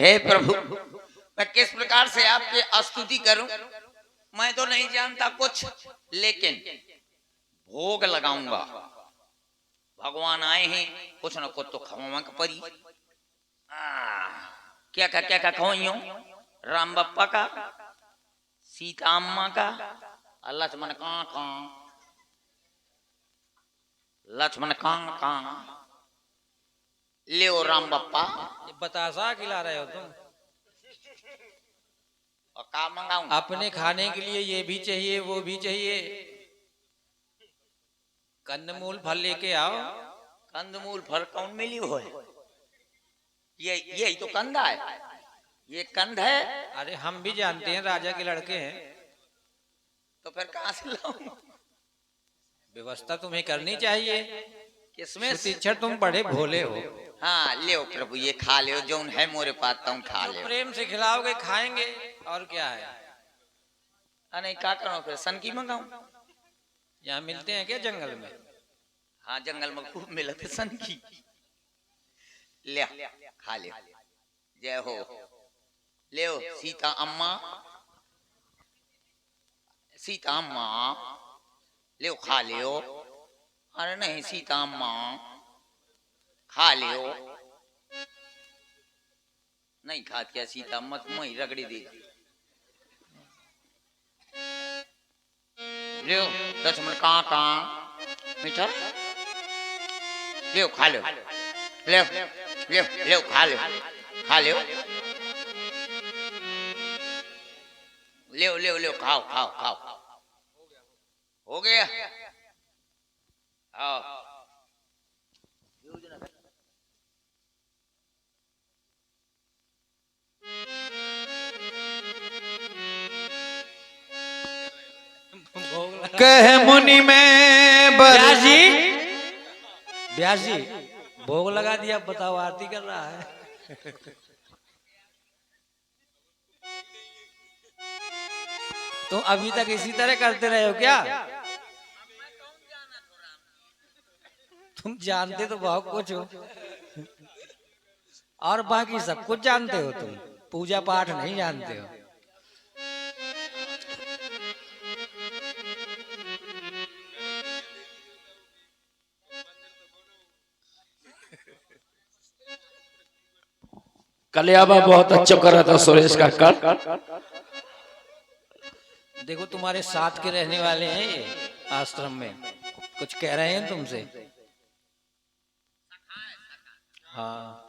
हे प्रभु, मैं किस प्रकार से आपकी स्तुति करूं? मैं तो नहीं जानता कुछ, लेकिन भोग लगाऊंगा। भगवान आए हैं, कुछ न कुछ तो खवावा का परी। क्या खवाइयो? राम बप्पा का, सीता अम्मा का, लक्ष्मण का, लक्ष्मण का। ले राम बप्पा, बतासा खिला रहे हो तुम? और का मंगाऊं? अपने खाने के लिए ये भी चाहिए वो भी चाहिए। कंदमूल फल लेके आओ। कंदमूल फल कौन मिली हो? ये तो कंधा है, ये कंध है। अरे हम भी जानते हैं, राजा के लड़के हैं। तो फिर कहां से लाऊं? व्यवस्था तुम्हें करनी चाहिए। किसमें? टीचर तुम बड़े भोले हो। हाँ ले प्रभु, ये खा ले, जो है मोरे पास तुम खा ले। प्रेम से खिलाओगे खाएंगे, और क्या है। नहीं क्या करो फिर? सन की मंगाऊं? यहाँ मिलते हैं क्या जंगल में? हाँ जंगल में खूब मिलते सन की। ले खा ले। जय हो। ले सीता अम्मा, सीता अम्मा ले खा लियो। अरे नहीं सीता अम्मा खा लियो। नहीं खात क्या सीता अम्मा? तुम ही रगड़ी दी। लियो लक्ष्मण का मीठा लियो, खा लो। ले ले ले खा लो, खा लो। ले ले खाओ खाओ खाओ। हो गया? आओ। कह मुनि में व्यास जी, व्यास जी भोग लगा दिया, बताओ आरती कर रहा है। तो अभी तक इसी तरह करते रहे हो क्या? तुम जानते तो बहुत कुछ हो, और बाकी सब कुछ जानते हो, तुम पूजा पाठ नहीं जानते हो। कलियाबा बहुत अच्छा कर रहा था सुरेश का कर। देखो तुम्हारे साथ के रहने वाले हैं ये आश्रम में, कुछ कह रहे हैं तुमसे। हाँ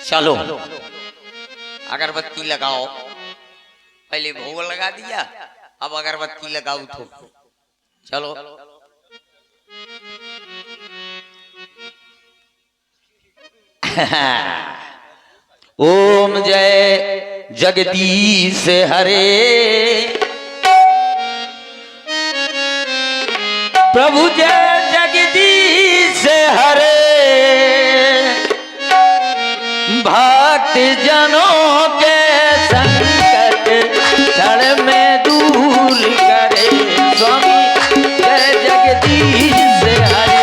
चलो अगरबत्ती लगाओ। पहले भोग लगा दिया, अब अगरबत्ती लगाओ तो चलो। ओम जय जगदीश हरे, प्रभु जय जगदीश हरे। भक्त जनों के संकट क्षण में दूर करे, स्वामी जय जगदीश हरे।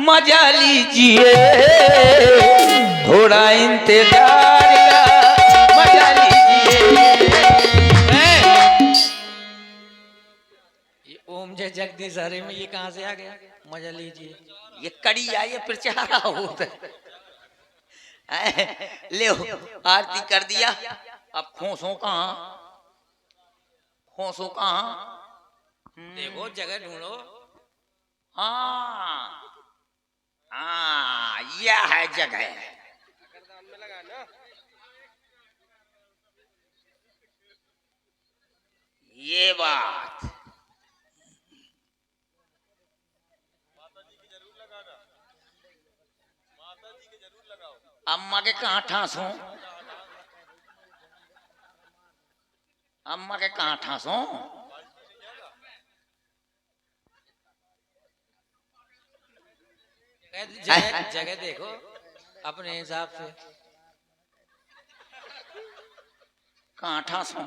मजा लीजिए, थोड़ा इंतजार का मजा लीजिए। ये ओम जय जगदीश हरे में ये कहां से आ गया? मजा लीजिए, ये कड़ी आई है प्रचारा होता है। ले आरती कर दिया, अब खोसों कहाँ? खोसों कहाँ? देखो जगह ढूंढो। हाँ हाँ यह है जगह। ये बात अम्मा के कहाँ ठांसू? अम्मा के कहाँ ठासो? जगह जगह देखो अपने हिसाब से। कहाँ ठासो?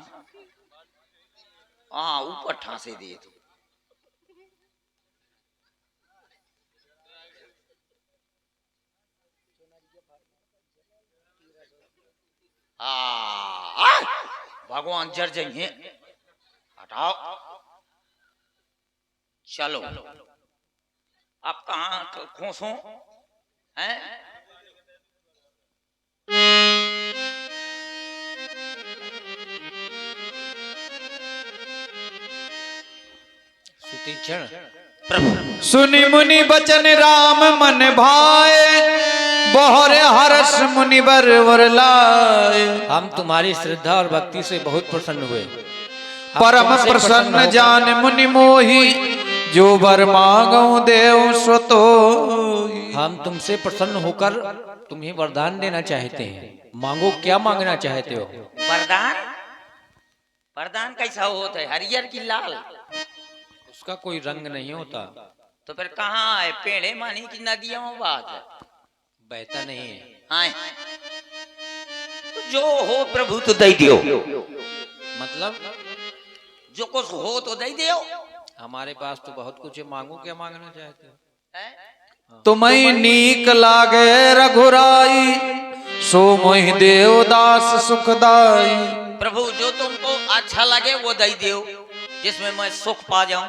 हाँ ऊपर ठासे दिए तो। भगवान जर जाइए, हटाओ। चलो आप कहाँ खोसो हैं? सुतीक्षण प्रभु सुनि मुनि बचन राम मन भाए, बहोरे हर्ष मुनि बर वर लाए। हम तुम्हारी श्रद्धा और भक्ति से बहुत प्रसन्न हुए। परम प्रसन्न जान मुनि मोहि, जो वर मांगो देव सो तोहि। हम तुमसे प्रसन्न होकर तुम्हें वरदान देना चाहते हैं। मांगो, क्या मांगना चाहते हो? वरदान? वरदान कैसा होता है? हरियर की लाल? उसका कोई रंग नहीं होता। तो फिर कहाँ है? पेड़े मानी की नदियों में बात है? बहता नहीं है। हाँ तो जो हो प्रभु तो दे दियो। मतलब जो कुछ हो तो दे दियो। हमारे पास तो बहुत कुछ है, मांगो, क्या मांगना चाहते हो? तुम्हें नीक लागे रघुराई, सो मोहि देवदास सुखदाई। प्रभु जो तुमको अच्छा लगे वो दे दियो, जिसमें मैं सुख पा जाऊं।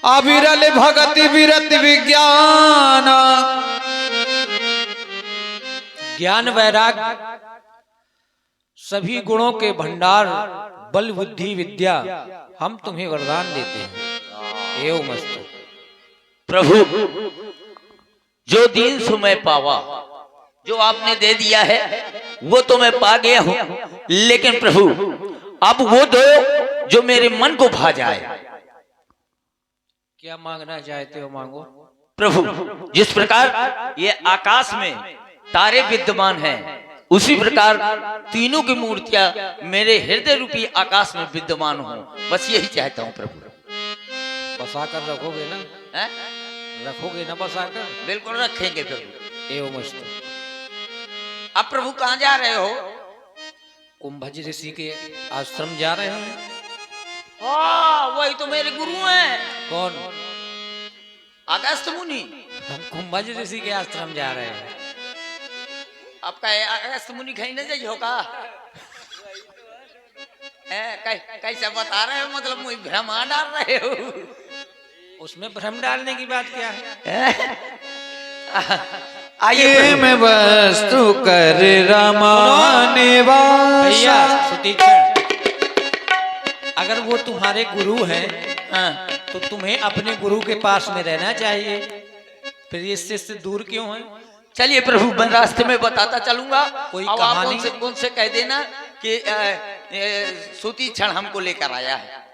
अविरल भगति विरत विज्ञान, ज्ञान वैराग सभी गुणों के भंडार, बल बुद्धि विद्या हम तुम्हें वरदान देते हैं। एवं मस्तु। प्रभु जो दीन सुमय पावा, जो आपने दे दिया है वो तो मैं पा गया हूं, लेकिन प्रभु अब वो दो जो मेरे मन को भा जाए। क्या मांगना चाहते हो? मांगो। प्रभु जिस प्रकार ये आकाश में तारे विद्यमान हैं, उसी प्रकार तीनों की मूर्तियां मेरे हृदय रूपी आकाश में विद्यमान हो, बस यही चाहता हूं प्रभु। बसाकर रखोगे ना? है? रखोगे ना बसाकर? बिल्कुल रखेंगे प्रभु। एवं मस्तु। अब प्रभु कहाँ जा रहे हो? कुंभज ऋषि के आश्रम जा रहे हैं। वही तो मेरे गुरु हैं। कौन? अगस्त मुनि। हम कुंभज ऋषि के आश्रम जा रहे हैं। आपका अगस्त मुनि कहीं न जाइए होगा? कैसा बता रहे हो? मतलब मुझे भ्रम डाल रहे हो? उसमें भ्रम डालने की बात क्या है? आइए में वस्तु कर रमाने भैया सुतीक्षण, अगर वो तुम्हारे गुरु हैं तो तुम्हें अपने गुरु के पास में रहना चाहिए, फिर ये शिष्य दूर क्यों है? चलिए प्रभु मैं रास्ते में बताता चलूंगा। कोई अब आप कहानी उनसे कह देना कि सुतीक्षण हमको लेकर आया है।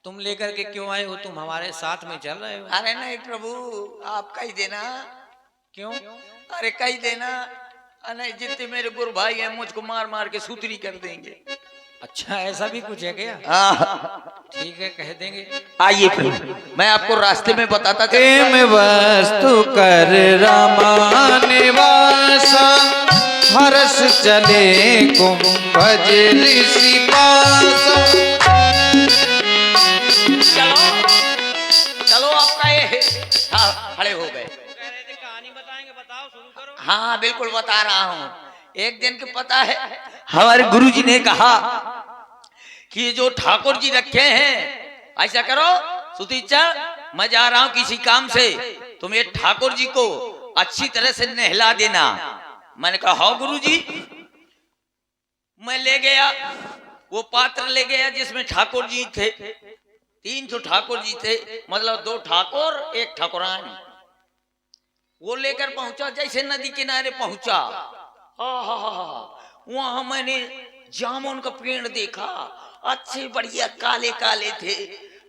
तुम लेकर के क्यों आए हो? तुम हमारे साथ में चल रहे हो। अरे नहीं प्रभु आप कह देना। क्यों? अरे कह देना, नहीं जितने मेरे गुरु भाई हैं मुझको मार मार के सूत्री कर देंगे। अच्छा ऐसा भी कुछ है क्या? ठीक है कह देंगे। आइए प्रभु मैं आपको रास्ते में बताता में वस्तु कर रमानिवासा, हर्ष चले कुंभज ऋषि पासा। चलो आपका ये खड़े हो गए। कहानी बताएंगे, बताओ शुरू करो। हाँ बिल्कुल बता रहा हूँ। एक दिन के पता है हमारे गुरुजी ने कहा कि जो ठाकुर जी रखे हैं, ऐसा करो सुतीक्षण मैं जा रहा हूँ किसी काम से, तुम ये ठाकुर जी को अच्छी तरह से नहला देना। मैंने कहा हाँ गुरुजी। मैं ले गया वो पात्र ले गया जिसमें ठाकुर जी थे। 300 ठाकुर जी थे, मतलब 2 ठाकुर 1 ठाकुरानी। वो लेकर पहुंचा, जैसे नदी किनारे पहुंचा वहां मैंने जामुन का पेड़ देखा, अच्छे बढ़िया काले काले थे।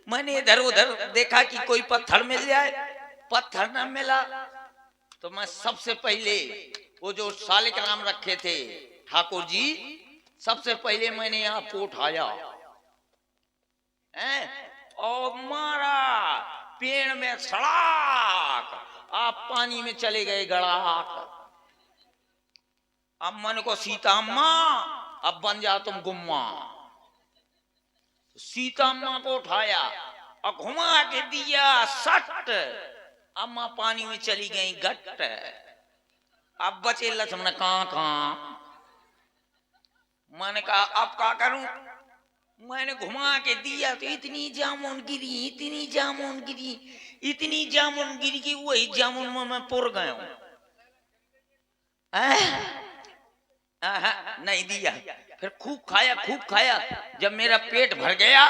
मैंने इधर उधर देखा कि कोई पत्थर मिल जाए, पत्थर न मिला तो मैं सबसे पहले वो जो सालिक राम रखे थे ठाकुर जी सबसे पहले मैंने आपको उठाया है और मारा पेड़ में सड़ाक, आप पानी में चले गए गड़ाक। अब मन को सीता अम्मा अब बन जा तुम गुम्मा। सीता अम्मा को उठाया और घुमा के दिया सट, अम्मा पानी में चली गई गट। अब बचे लक्ष्मण कहाँ। मैंने कहा अब क्या करूं, मैंने घुमा के दिया तो इतनी जामुन गिरी, इतनी जामुन गिरी, इतनी जामुन गिरी कि वही जामुन में मैं पुर गया हूं। नहीं दिया, फिर खूब खाया। जब मेरा पेट भर गया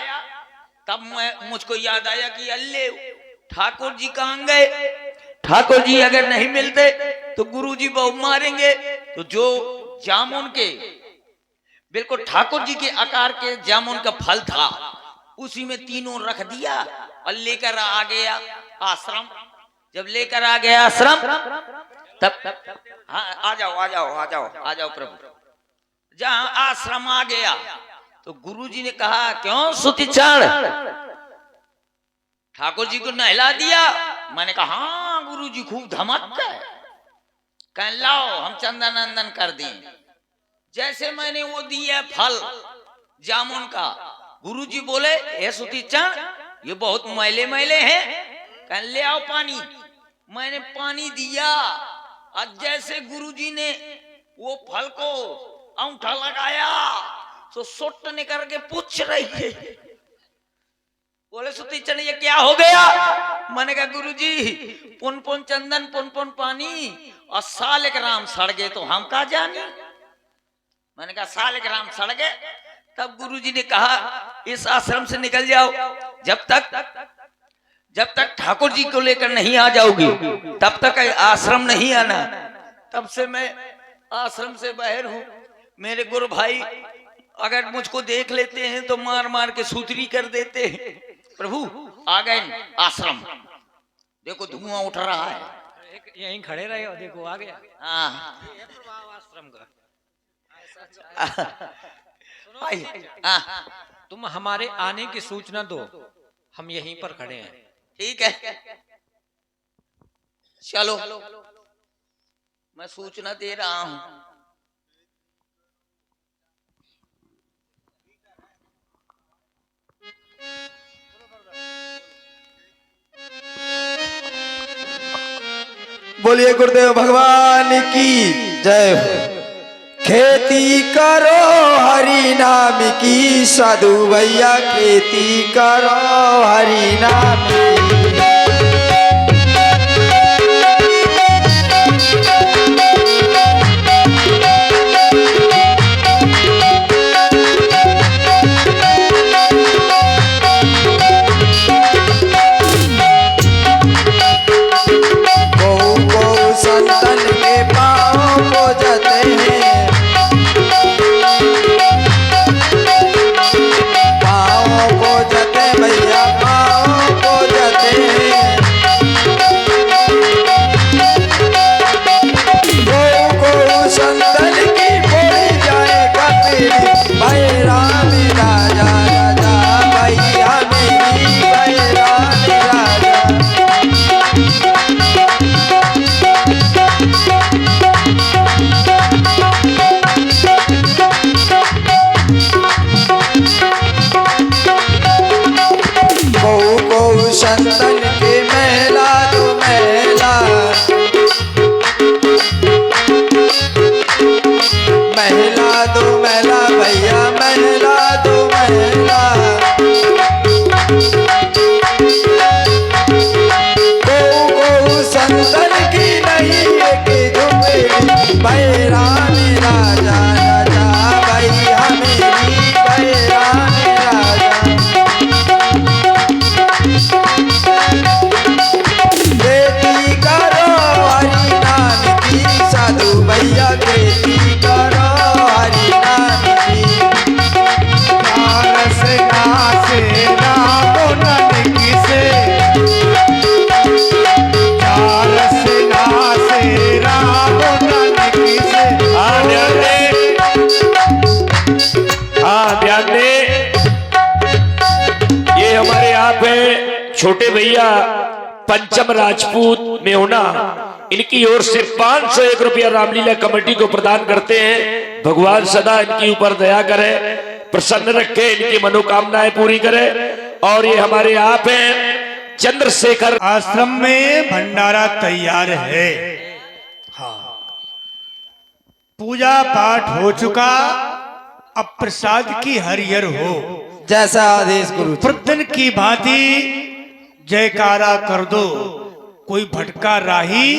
तब मुझको याद आया कि अल्ले ठाकुर जी कहाँ गए। ठाकुर जी अगर नहीं मिलते तो गुरुजी बहुत मारेंगे। तो जो जामुन के बिल्कुल ठाकुर जी के आकार के जामुन का फल था उसी में तीनों रख दिया और लेकर आ गया आश्रम। जब लेकर आ गया आश्रम तब हाँ आ जाओ प्रभु। जहां आश्रम आ गया तो गुरुजी ने कहा क्यों सुतिचार, ठाकुर जी को नहला दिया। मैंने कहा हाँ गुरुजी खूब धमक है। कह लाओ हम चंदन नंदन कर दें। जैसे मैंने वो दिया फल जामुन का, गुरुजी बोले ए सुतिचार ये बहुत मैले हैं, कह ले आओ पानी। मैंने पानी दिया और जैसे गुरुजी ने वो फल को अंगूठा लगाया तो सुट निकल के पूछ रही है। बोले सुतिचन ये क्या हो गया। मैंने कहा गुरुजी पुन पुन चंदन पुन पुन पानी और सालिक राम सड़ गए तो हम क्या जाने। मैंने कहा सालिक राम सड़ गए। तब गुरुजी ने कहा इस आश्रम से निकल जाओ, जब तक ठाकुर जी को लेकर नहीं आ जाओगी तब तक आश्रम नहीं आना। तब से मैं आश्रम से बाहर हूं। मेरे गुरु भाई अगर मुझको देख लेते हैं तो मार मार के सूतरी कर देते हैं। प्रभु आ गए आश्रम, देखो धुआं उठ रहा है। यहीं खड़े रहे हो, देखो आ गया। हाँ आश्रम का तुम तुम हमारे आने की सूचना दो, हम यहीं पर खड़े हैं। ठीक है चलो मैं सूचना दे रहा हूं। बोलिए गुरुदेव भगवान की जय हो। खेती करो हरि नाम की, साधु भैया खेती करो हरि नाम की। संतन के पाँव को जते हैं, पाँव को जते भैया पाँव को जते हैं। गौ संतन की बोली जाए कपीरी, भाई राम राजा राजा भैया मेरी भाई राम राजा। संतन के महला दो महला, महला दो महला भैया महला दो महला। गौ संतन की नहीं एक झुमेरी, भाई राम राजा राजा भैया मेरी भाई राम राजा। खेती करो हरि नाम की, साधु भैया खेती करो हरि नाम की। नारस नासे राम नानकी से, नारस नासे राम नानकी से, छोटे भैया पंचम राजपूत में होना, इनकी ओर से 501 रुपया रामलीला कमेटी को प्रदान करते हैं। भगवान सदा इनके ऊपर दया करे, प्रसन्न रखे, इनकी मनोकामनाएं पूरी करे। और ये हमारे आप हैं चंद्रशेखर। आश्रम में भंडारा तैयार है। हाँ, पूजा पाठ हो चुका, अब प्रसाद की हरिहर हो। जैसा आदेश गुरु जी। प्रतिदिन की भांति जयकारा कर दो, कोई भटका राही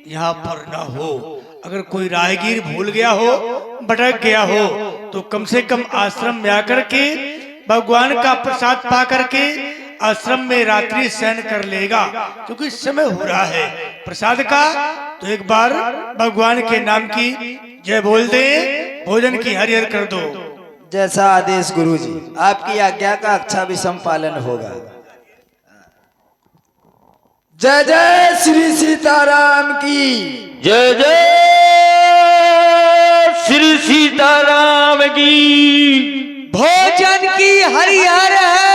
यहाँ पर ना हो। अगर कोई राहगीर भूल गया हो, भटक गया हो, तो कम से कम आश्रम में आकर के भगवान का प्रसाद पा करके आश्रम में रात्रि शयन कर लेगा, क्योंकि समय हो रहा है प्रसाद का। तो एक बार भगवान के नाम की जय बोल दे, भोजन की हरिहर कर दो। जैसा आदेश गुरु जी। आपकी आज्ञा का अच्छा भी संपालन होगा। जय जय श्री सीताराम की। जय जय श्री सीताराम की। भोजन की हरिहर है।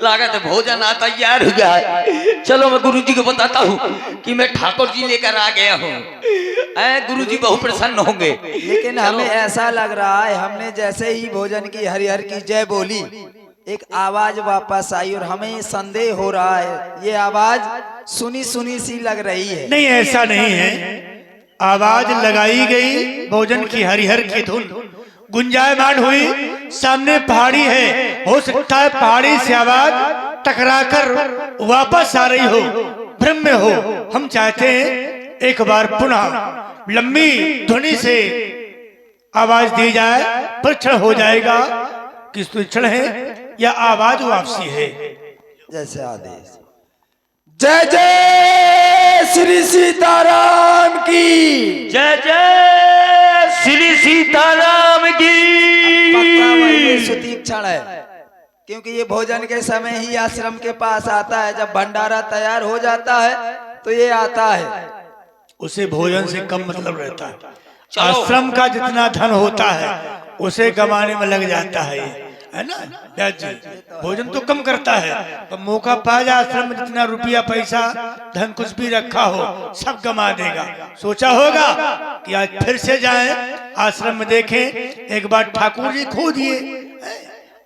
लागत है भोजन आ तैयार हो गया है। चलो मैं गुरुजी को बताता हूँ कि मैं ठाकुर जी लेकर आ गया हूँ। गुरुजी बहुत प्रसन्न होंगे। लेकिन हमें ऐसा लग रहा है, हमने जैसे ही भोजन की हरिहर की जय बोली, एक आवाज वापस आई और हमें संदेह हो रहा है, ये आवाज सुनी सुनी सी लग रही है। नहीं, ऐसा नहीं है। आवाज लगाई गई, भोजन की हरिहर की धुन गुंजायमान हुई। सामने पहाड़ी है, हो सकता है पहाड़ी से आवाज टकराकर वापस आ रही हो, भ्रम में हो। हम चाहते हैं एक बार पुनः लंबी ध्वनि से आवाज दी जाए, परीक्षण हो जाएगा कि स्तुति है या आवाज वापसी है। जैसे आदेश। जय जय श्री सीताराम की। जय जय श्री सीताराम की। पक्का भाई ये सुतीक्षण है, क्योंकि ये भोजन के समय ही आश्रम के पास आता है। जब भंडारा तैयार हो जाता है तो ये आता है। उसे भोजन से कम मतलब रहता है। आश्रम का जितना धन होता है उसे गंवाने में लग जाता है, है ना व्यास जी। भोजन तो कम करता है, तो मौका पा जाए आश्रम में जितना रुपया पैसा धन कुछ भी रखा हो सब गंवा देगा। सोचा होगा कि आज फिर से जाएं आश्रम में देखें। एक बार ठाकुर जी खो दिए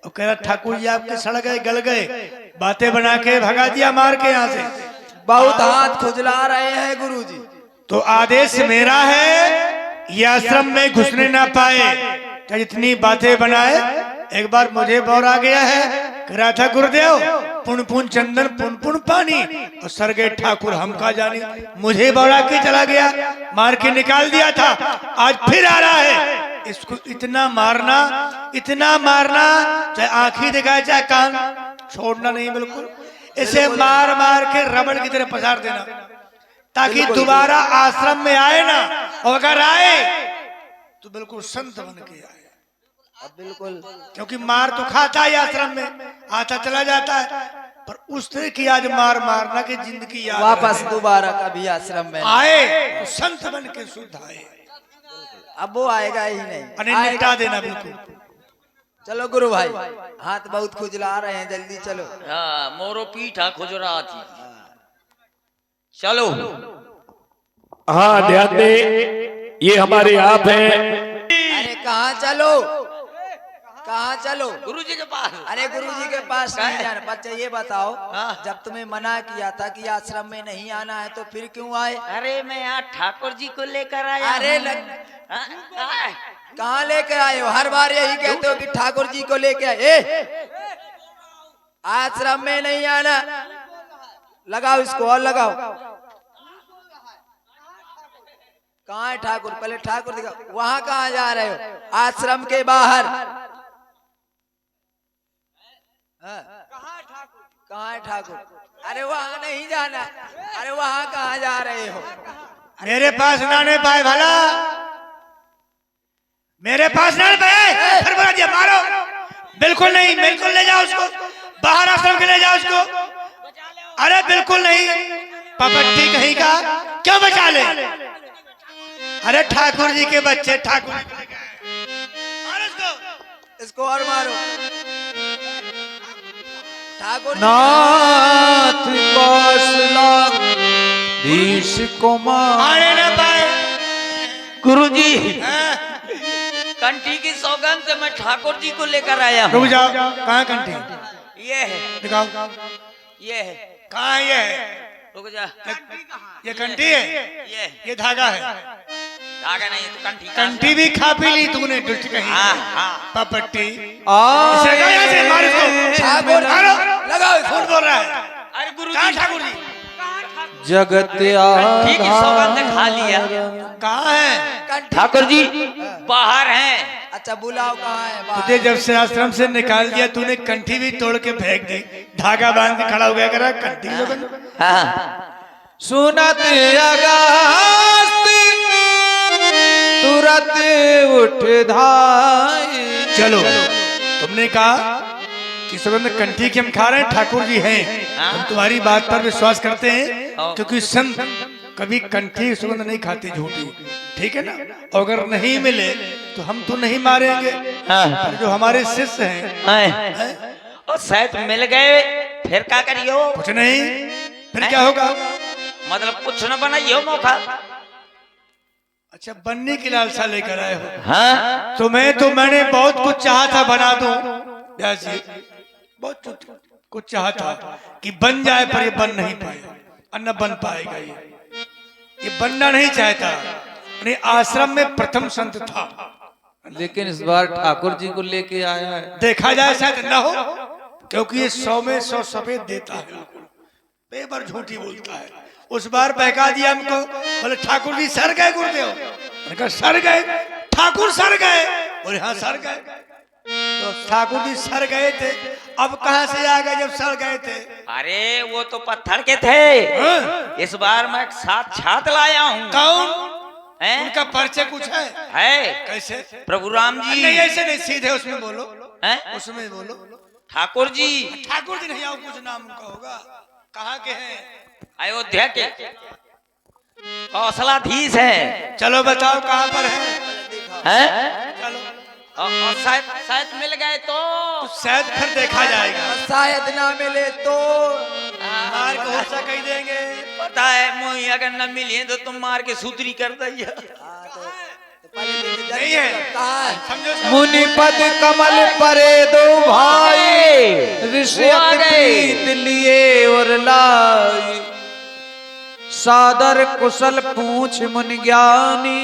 और कह रहा ठाकुर जी आपके सड़ गए, गल गए, बातें बना के भगा दिया मार के यहाँ से। बहुत हाथ खुजला रहे हैं गुरु जी। तो आदेश मेरा है, ये आश्रम में घुसने ना पाए, क्या जितनी बातें बनाए। एक बार मुझे बौर आ गया है, कह रहा था गुरुदेव पुन पुन चंदन पुन पुन पानी, और सरगे ठाकुर हमका जानी। मुझे बौरा के चला गया, मार के निकाल दिया था, आज फिर आ रहा है। इसको इतना मारना चाहे आंखें दिखाए चाहे कान, छोड़ना नहीं बिल्कुल। इसे मार मार के रबड़ की तरह पसार देना, ताकि दोबारा आश्रम में आए ना, और अगर आए तो बिल्कुल संत बन के आए। अब बिल्कुल, क्योंकि मार तो खाता है आश्रम में, आता चला जाता है, पर उस तरह की आज मार मारना कि जिंदगी याद वापस दोबारा कभी आश्रम में आए तो संत बन के शुद्ध आए। अब वो आएगा ही नहीं, अने निपटा देना बिल्कुल। चलो गुरु भाई, हाथ बहुत खुजला रहे हैं, जल्दी चलो। हाँ, मोरो पीठा खुजरा थी। चलो। हाँ ध्यान दे, ये हमारे आप हैं। अरे कहाँ चलो, कहाँ चलो? गुरुजी के पास। अरे गुरुजी के पास नहीं जाना। बच्चा ये बताओ, हाँ। जब तुम्हें मना किया था कि आश्रम में नहीं आना है, तो फिर क्यों आए? अरे मैं यहाँ ठाकुर जी को लेकर आया। अरे कहाँ लेके आए हो? हर बार यही कहते हो कि ठाकुर जी को लेके आए। आश्रम में नहीं आना। लगाओ इसको और लगाओ। कहाँ है ठाकुर? पहले ठाकुर दिखाओ। वहां कहाँ जा रहे हो? आश्रम के बाहर। कहाँ है ठाकुर? अरे वहां नहीं जाना। अरे वहां कहाँ जा रहे हो? मेरे पास ना नहीं पाए भला, मेरे पास ना पाए, फिर बोला दिया मारो। बिल्कुल नहीं, बिल्कुल ले जाओ उसको बाहर, आश्रम के ले जाओ उसको। अरे बिल्कुल नहीं, पपट्टी कहीं का, क्यों बचा ले? अरे ठाकुर जी के बच्चे, ठाकुर जी को लेके आए। मारो उसको। इसको और मारो। ठाकुर जी। नाथ कौशलाधीश को मार। आने न पाए। गुरुजी हाँ, कंठी की सौगंध से मैं ठाकुर जी को लेकर आया रुक हूँ। जाओ, कहाँ कंठी? ये है, दिखाओ, ये है, कहाँ है? ये है, रुक जा। ये कंठी है, ये है, ये धागा है। धागा नहीं तो कंठी। कंठी भी खा पी ली तूने, दुष्ट कहीं। हाँ हाँ। पपट्टी। आ इसे हटाओ यहाँ से, मार इसको। ठाकुर मारो, लगाओ झूठ बोल रहा है। अरे गुरु कहाँ जी ठाकुर जी? जगत कंठी की सौगंध खा लिया। कहाँ है? कंठी। ठाकुर जी बाहर हैं। अच्छा बुलाओ, कहाँ है? बाहर। तुझे जब से आश्रम से निकाल दिया तूने कंठी भी तोड़ के फेंक दी, धागा बांध के खड़ा हो गया करा कंठी की सौगंध। हाँ सुनत अगस्त तुरत उठ धाई। चलो, तुमने कहा कि सुगंध कंठी की हम खा रहे हैं, ठाकुर जी हैं, हम तुम्हारी बात पर विश्वास करते हैं, क्योंकि संत कभी कंठी की सुगंध नहीं खाते झूठी, ठीक है ना? अगर नहीं मिले तो हम तो नहीं मारेंगे, पर जो हमारे शिष्य हैं, और शायद मिल गए फिर क्या करियो? कुछ नहीं, फिर क्या होगा? मतलब कुछ न बनाइयो मौका। अच्छा, बनने की लालसा लेकर आए हो? हाँ तुम्हें तो मैंने बहुत कुछ चाहा था बना दूं, व्यास जी, बहुत कुछ चाहा था कि बन जाए, पर ये बन नहीं पाया, न बन पाएगा। ये बनना नहीं चाहता। यानी आश्रम में प्रथम संत था, लेकिन इस बार ठाकुर जी को लेके आया है। देखा जाए शायद न हो, क्योंकि ये 100 में 100 सफेद देता है, कई बार झूठी बोलता है। उस बार बहका दिया हमको, बोले ठाकुर जी सर गए गुरुदेव। मैंने कहा सर गए? ठाकुर सर गए? बोले हाँ सर गए। तो ठाकुर जी सर गए थे, अब कहां से आ गए जब सर गए थे? अरे वो तो पत्थर के थे। हाँ? इस बार मैं साक्षात लाया हूँ। कौन? हैं? उनका परिचय कुछ है? कैसे? प्रभु राम जी। नहीं ऐसे नहीं, सीधे उसमें बोलो, हैं? उसमें बोलो। ठाकुर जी ठाकुर जी नहीं आओ, कुछ नाम उनका होगा। कहाँ के हैं? अयोध्या के कौशलाधीश है। चलो बताओ कहाँ पर है? हैं? चलो, और शायद शायद मिल गए तो शायद फिर देखा जाएगा। शायद ना मिले तो मार के होशा कही देंगे। पता है मोही अगर न मिले तो तुम मार के सूत्री कर दिया। नहीं है, कहाँ है? समझो मुनि पद कमल परे दो भाई, ऋषियत वो आ गए। प्रीत लिए और लाई। सादर कुशल पूछ मुनि ज्ञानी,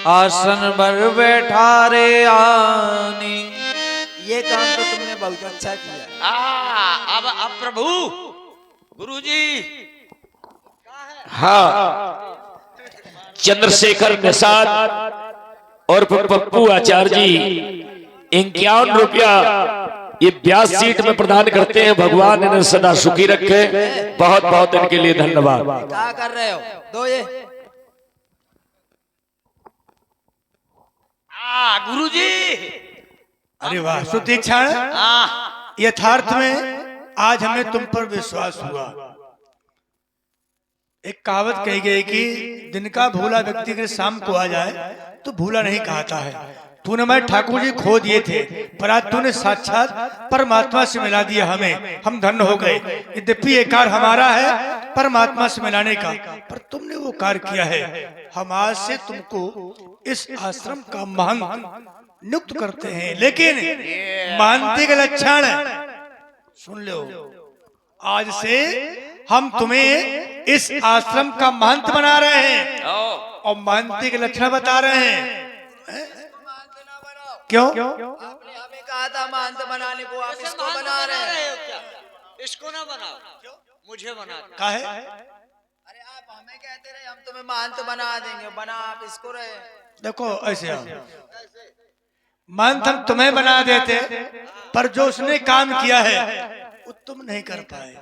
आसन पर बैठा रे आनी। ये काम तो तुमने बहुत अच्छा किया। अब प्रभु गुरुजी हाँ, चंद्रशेखर निषाद और पप्पू आचार्य जी 51 रुपया ये ब्याज सीट में प्रदान करते हैं। भगवान इन्हें सदा सुखी रखे। बहुत बहुत इनके लिए धन्यवाद। क्या कर रहे हो? दो ये। गुरुजी। अरे वाह, सुतीक्षण, यथार्थ में आज हमें तुम पर विश्वास हुआ। एक कहावत कही गई कि दिन का भूला व्यक्ति के शाम को आ जाए तो भूला नहीं कहता है। तूने मैं ठाकुर जी खो दिए थे, पर आज तूने साक्षात परमात्मा से मिला दिया हमें, हम धन्य हो गए। यद्यपि ये कार्य हमारा है परमात्मा से मिलाने का, पर तुमने वो कार्य किया है। हम आज से तुमको इस आश्रम का महंत नियुक्त करते हैं, लेकिन महंती के लक्षण सुन लो। आज से हम तुम्हें इस आश्रम का महंत बना रहे हैं और महंती के लक्षण बता रहे हैं। क्यों? आपने हमें कहा था महंत बनाने को, आप इसको बना रहे हैं। इसको ना बनाओ, मुझे बना। काहे? अरे आप हमें कहते रहे हम तुम्हें महंत बना देंगे, बना आप इसको रहे। देखो ऐसे महंत हम तुम्हें बना देते, पर जो उसने काम किया है वो तुम नहीं कर पाए।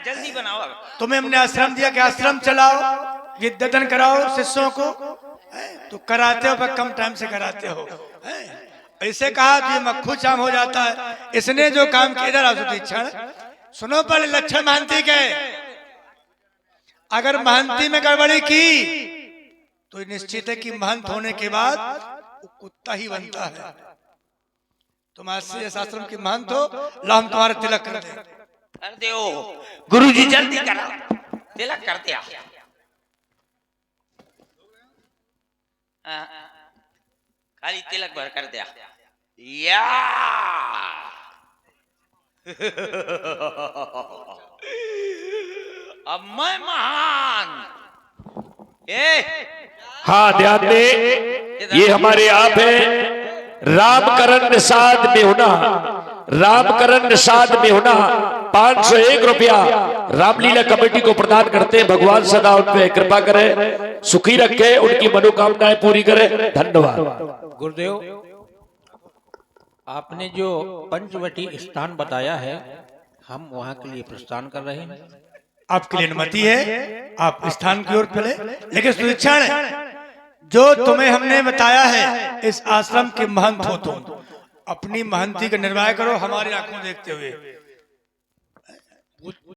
जल्दी बनाओ। तुम्हें हमने आश्रम दिया कि आश्रम चलाओ, विद्यादान कराओ शिष्यों को, तो कराते हो पर कम टाइम से कराते हो। ऐसे कहा कि मक्खू चाम हो जाता है। इसने जो काम किया, इधर आओ सुतीक्षण, सुनो पहले लक्षण महंती के। अगर महंती में गड़बड़ी की तो निश्चित है कि महंत होने के बाद वो कुत्ता ही बनता है। तुम आज से इस आश्रम की महंत हो, ला हम तुम्हारा तिलक कर दें। कर दो गुरुजी, जल्दी करो, तिलक कर दिया। खाली तिलक भर कर दिया या अब मैं महान। हाँ ध्यान दे, ये हमारे आप हैं रामकरण निषाद में होना, रामकरण निषाद में होना 501 रुपया रामलीला कमेटी को प्रदान करते हैं। भगवान सदा उन पे कृपा करे, सुखी रखे, उनकी मनोकामनाएं पूरी करे। धन्यवाद। गुरुदेव, आपने जो पंचवटी स्थान बताया है, हम वहां के लिए प्रस्थान कर रहे हैं। आपके लिए अनुमति है, आप स्थान की ओर चले, लेकिन सुदीक्षण जो तुम्हें हमने बताया है, इस आश्रम के महंत हो तुम, अपनी महंती का निर्वाह करो हमारी आंखों देखते हुए।